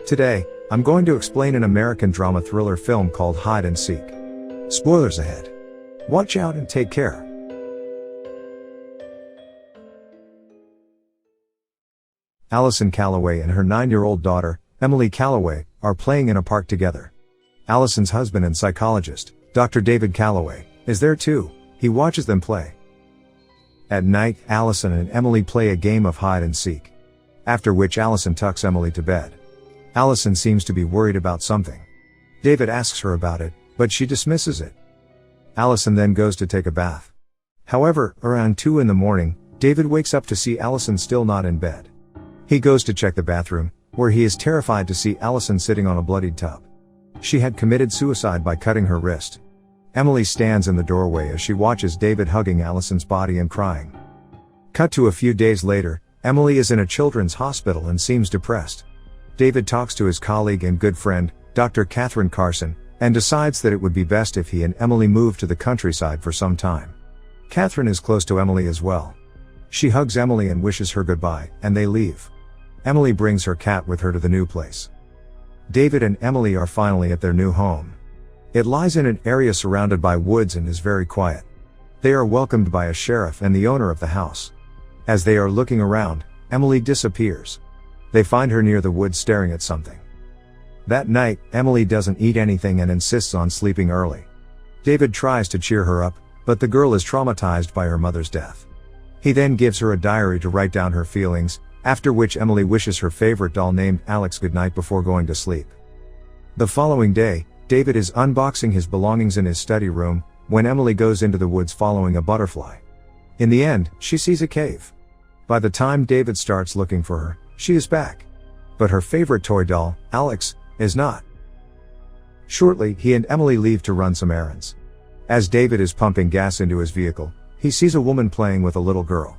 Today, I'm going to explain an American drama thriller film called Hide and Seek. Spoilers ahead. Watch out and take care. Allison Calloway and her 9-year-old daughter, Emily Calloway, are playing in a park together. Allison's husband and psychologist, Dr. David Calloway, is there too. He watches them play. At night, Allison and Emily play a game of hide and seek. After which Allison tucks Emily to bed. Allison seems to be worried about something. David asks her about it, but she dismisses it. Allison then goes to take a bath. However, around 2 in the morning, David wakes up to see Allison still not in bed. He goes to check the bathroom, where he is terrified to see Allison sitting on a bloodied tub. She had committed suicide by cutting her wrist. Emily stands in the doorway as she watches David hugging Allison's body and crying. Cut to a few days later, Emily is in a children's hospital and seems depressed. David talks to his colleague and good friend, Dr. Catherine Carson, and decides that it would be best if he and Emily moved to the countryside for some time. Catherine is close to Emily as well. She hugs Emily and wishes her goodbye, and they leave. Emily brings her cat with her to the new place. David and Emily are finally at their new home. It lies in an area surrounded by woods and is very quiet. They are welcomed by a sheriff and the owner of the house. As they are looking around, Emily disappears. They find her near the woods staring at something. That night, Emily doesn't eat anything and insists on sleeping early. David tries to cheer her up, but the girl is traumatized by her mother's death. He then gives her a diary to write down her feelings, after which Emily wishes her favorite doll named Alex goodnight before going to sleep. The following day, David is unboxing his belongings in his study room, when Emily goes into the woods following a butterfly. In the end, she sees a cave. By the time David starts looking for her, she is back. But her favorite toy doll, Alex, is not. Shortly, he and Emily leave to run some errands. As David is pumping gas into his vehicle, he sees a woman playing with a little girl.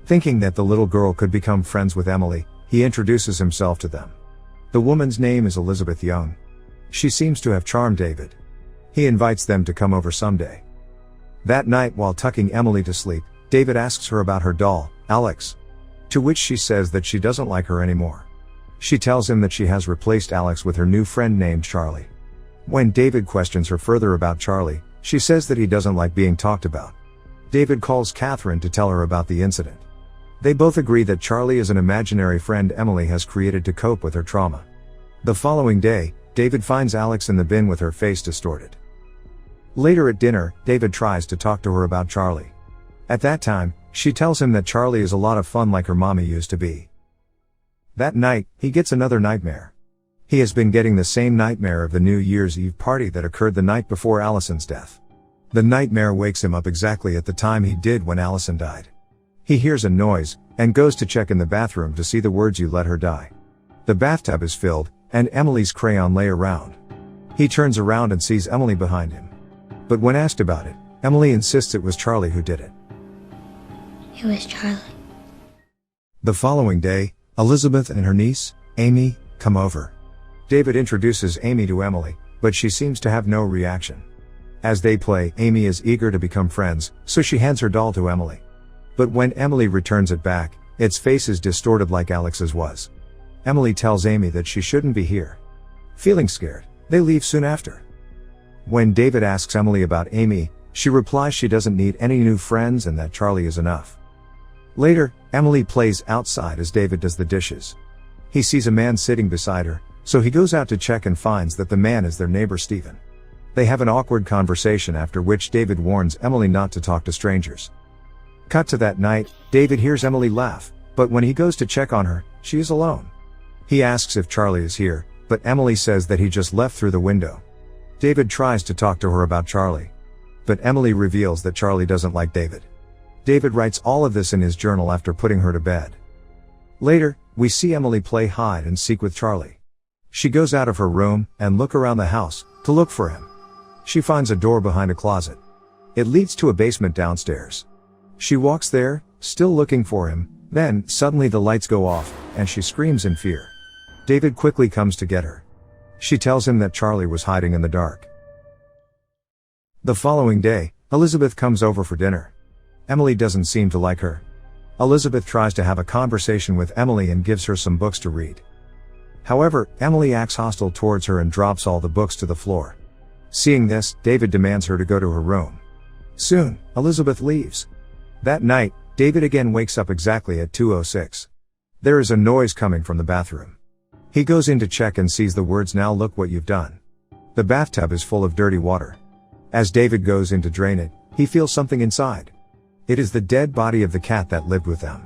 Thinking that the little girl could become friends with Emily, he introduces himself to them. The woman's name is Elizabeth Young. She seems to have charmed David. He invites them to come over someday. That night, while tucking Emily to sleep, David asks her about her doll, Alex. To which she says that she doesn't like her anymore. She tells him that she has replaced Alex with her new friend named Charlie. When David questions her further about Charlie, she says that he doesn't like being talked about. David calls Catherine to tell her about the incident. They both agree that Charlie is an imaginary friend Emily has created to cope with her trauma. The following day, David finds Alex in the bin with her face distorted. Later at dinner, David tries to talk to her about Charlie. At that time, she tells him that Charlie is a lot of fun like her mommy used to be. That night, he gets another nightmare. He has been getting the same nightmare of the New Year's Eve party that occurred the night before Allison's death. The nightmare wakes him up exactly at the time he did when Allison died. He hears a noise, and goes to check in the bathroom to see the words "You let her die." The bathtub is filled, and Emily's crayon lay around. He turns around and sees Emily behind him. But when asked about it, Emily insists it was Charlie who did it. It was Charlie. The following day, Elizabeth and her niece, Amy, come over. David introduces Amy to Emily, but she seems to have no reaction. As they play, Amy is eager to become friends, so she hands her doll to Emily. But when Emily returns it back, its face is distorted like Alex's was. Emily tells Amy that she shouldn't be here. Feeling scared, they leave soon after. When David asks Emily about Amy, she replies she doesn't need any new friends and that Charlie is enough. Later, Emily plays outside as David does the dishes. He sees a man sitting beside her, so he goes out to check and finds that the man is their neighbor Stephen. They have an awkward conversation after which David warns Emily not to talk to strangers. Cut to that night, David hears Emily laugh, but when he goes to check on her, she is alone. He asks if Charlie is here, but Emily says that he just left through the window. David tries to talk to her about Charlie. But Emily reveals that Charlie doesn't like David. David writes all of this in his journal after putting her to bed. Later, we see Emily play hide and seek with Charlie. She goes out of her room and look around the house to look for him. She finds a door behind a closet. It leads to a basement downstairs. She walks there, still looking for him, then suddenly the lights go off, and she screams in fear. David quickly comes to get her. She tells him that Charlie was hiding in the dark. The following day, Elizabeth comes over for dinner. Emily doesn't seem to like her. Elizabeth tries to have a conversation with Emily and gives her some books to read. However, Emily acts hostile towards her and drops all the books to the floor. Seeing this, David demands her to go to her room. Soon, Elizabeth leaves. That night, David again wakes up exactly at 2:06. There is a noise coming from the bathroom. He goes in to check and sees the words, "Now look what you've done." The bathtub is full of dirty water. As David goes in to drain it, he feels something inside. It is the dead body of the cat that lived with them.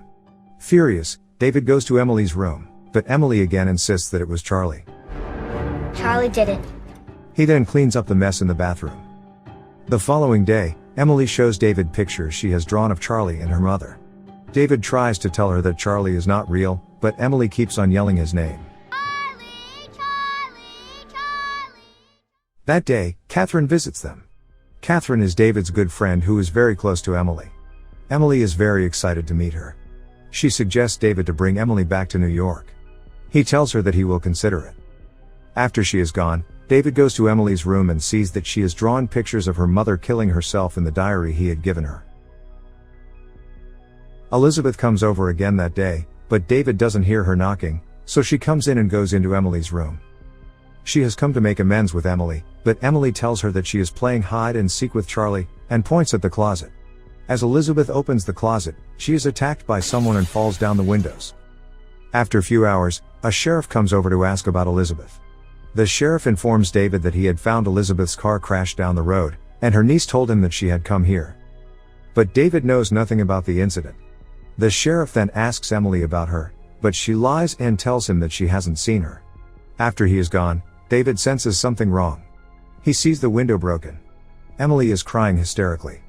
Furious, David goes to Emily's room, but Emily again insists that it was Charlie. Charlie did it. He then cleans up the mess in the bathroom. The following day, Emily shows David pictures she has drawn of Charlie and her mother. David tries to tell her that Charlie is not real, but Emily keeps on yelling his name. Charlie, Charlie, Charlie. That day, Catherine visits them. Catherine is David's good friend who is very close to Emily. Emily is very excited to meet her. She suggests David to bring Emily back to New York. He tells her that he will consider it. After she is gone, David goes to Emily's room and sees that she has drawn pictures of her mother killing herself in the diary he had given her. Elizabeth comes over again that day, but David doesn't hear her knocking, so she comes in and goes into Emily's room. She has come to make amends with Emily, but Emily tells her that she is playing hide and seek with Charlie, and points at the closet. As Elizabeth opens the closet, she is attacked by someone and falls down the windows. After a few hours, a sheriff comes over to ask about Elizabeth. The sheriff informs David that he had found Elizabeth's car crashed down the road, and her niece told him that she had come here. But David knows nothing about the incident. The sheriff then asks Emily about her, but she lies and tells him that she hasn't seen her. After he is gone, David senses something wrong. He sees the window broken. Emily is crying hysterically.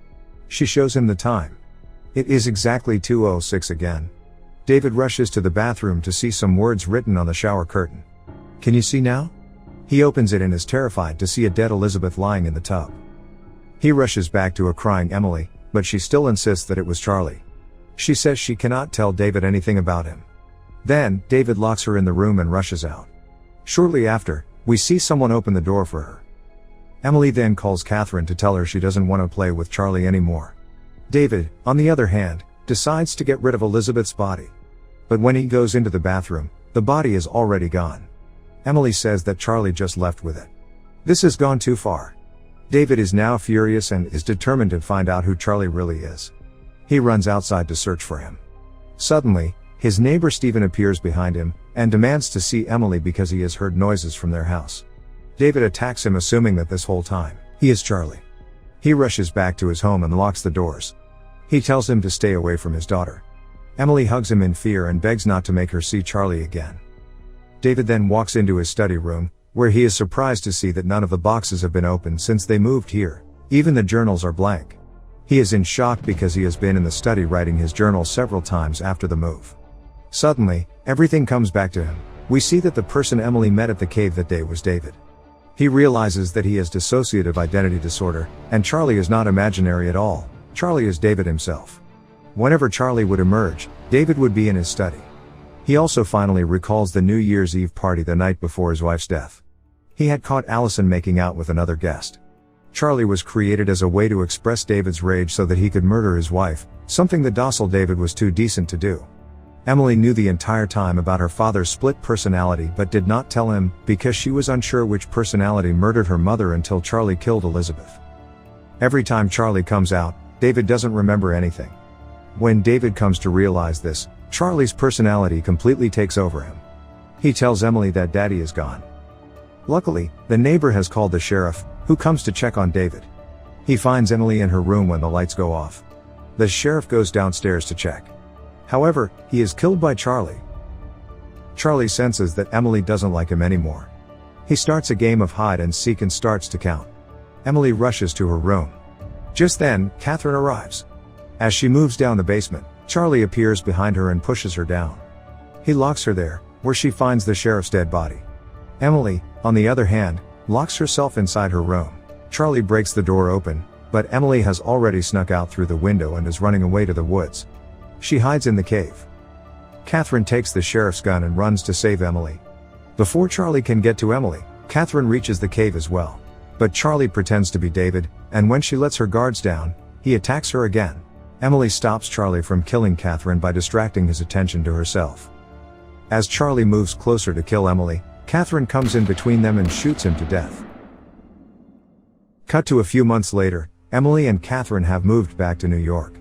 She shows him the time. It is exactly 2:06 again. David rushes to the bathroom to see some words written on the shower curtain. "Can you see now?" He opens it and is terrified to see a dead Elizabeth lying in the tub. He rushes back to a crying Emily, but she still insists that it was Charlie. She says she cannot tell David anything about him. Then, David locks her in the room and rushes out. Shortly after, we see someone open the door for her. Emily then calls Catherine to tell her she doesn't want to play with Charlie anymore. David, on the other hand, decides to get rid of Elizabeth's body. But when he goes into the bathroom, the body is already gone. Emily says that Charlie just left with it. This has gone too far. David is now furious and is determined to find out who Charlie really is. He runs outside to search for him. Suddenly, his neighbor Stephen appears behind him, and demands to see Emily because he has heard noises from their house. David attacks him, assuming that this whole time, he is Charlie. He rushes back to his home and locks the doors. He tells him to stay away from his daughter. Emily hugs him in fear and begs not to make her see Charlie again. David then walks into his study room, where he is surprised to see that none of the boxes have been opened since they moved here. Even the journals are blank. He is in shock because he has been in the study writing his journal several times after the move. Suddenly, everything comes back to him. We see that the person Emily met at the cave that day was David. He realizes that he has dissociative identity disorder, and Charlie is not imaginary at all. Charlie is David himself. Whenever Charlie would emerge, David would be in his study. He also finally recalls the New Year's Eve party the night before his wife's death. He had caught Allison making out with another guest. Charlie was created as a way to express David's rage so that he could murder his wife, something the docile David was too decent to do. Emily knew the entire time about her father's split personality but did not tell him, because she was unsure which personality murdered her mother until Charlie killed Elizabeth. Every time Charlie comes out, David doesn't remember anything. When David comes to realize this, Charlie's personality completely takes over him. He tells Emily that Daddy is gone. Luckily, the neighbor has called the sheriff, who comes to check on David. He finds Emily in her room when the lights go off. The sheriff goes downstairs to check. However, he is killed by Charlie. Charlie senses that Emily doesn't like him anymore. He starts a game of hide and seek and starts to count. Emily rushes to her room. Just then, Catherine arrives. As she moves down the basement, Charlie appears behind her and pushes her down. He locks her there, where she finds the sheriff's dead body. Emily, on the other hand, locks herself inside her room. Charlie breaks the door open, but Emily has already snuck out through the window and is running away to the woods. She hides in the cave. Catherine takes the sheriff's gun and runs to save Emily. Before Charlie can get to Emily, Catherine reaches the cave as well. But Charlie pretends to be David, and when she lets her guards down, he attacks her again. Emily stops Charlie from killing Catherine by distracting his attention to herself. As Charlie moves closer to kill Emily, Catherine comes in between them and shoots him to death. Cut to a few months later, Emily and Catherine have moved back to New York.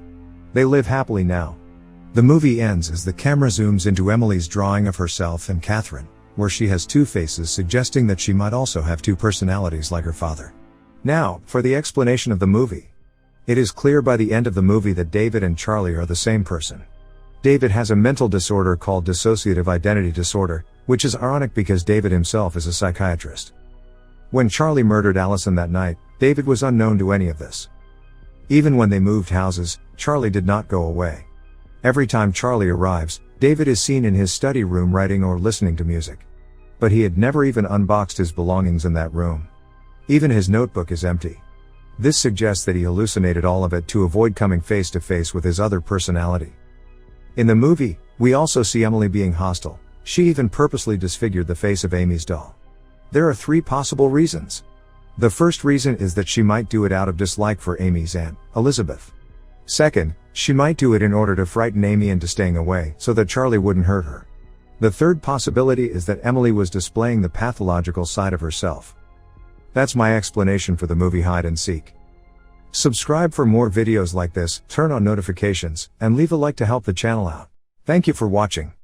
They live happily now. The movie ends as the camera zooms into Emily's drawing of herself and Catherine, where she has two faces, suggesting that she might also have two personalities like her father. Now, for the explanation of the movie. It is clear by the end of the movie that David and Charlie are the same person. David has a mental disorder called dissociative identity disorder, which is ironic because David himself is a psychiatrist. When Charlie murdered Allison that night, David was unknown to any of this. Even when they moved houses, Charlie did not go away. Every time Charlie arrives, David is seen in his study room writing or listening to music. But he had never even unboxed his belongings in that room. Even his notebook is empty. This suggests that he hallucinated all of it to avoid coming face to face with his other personality. In the movie, we also see Emily being hostile. She even purposely disfigured the face of Amy's doll. There are three possible reasons. The first reason is that she might do it out of dislike for Amy's aunt, Elizabeth. Second, she might do it in order to frighten Amy into staying away so that Charlie wouldn't hurt her. The third possibility is that Emily was displaying the pathological side of herself. That's my explanation for the movie Hide and Seek. Subscribe for more videos like this, turn on notifications, and leave a like to help the channel out. Thank you for watching.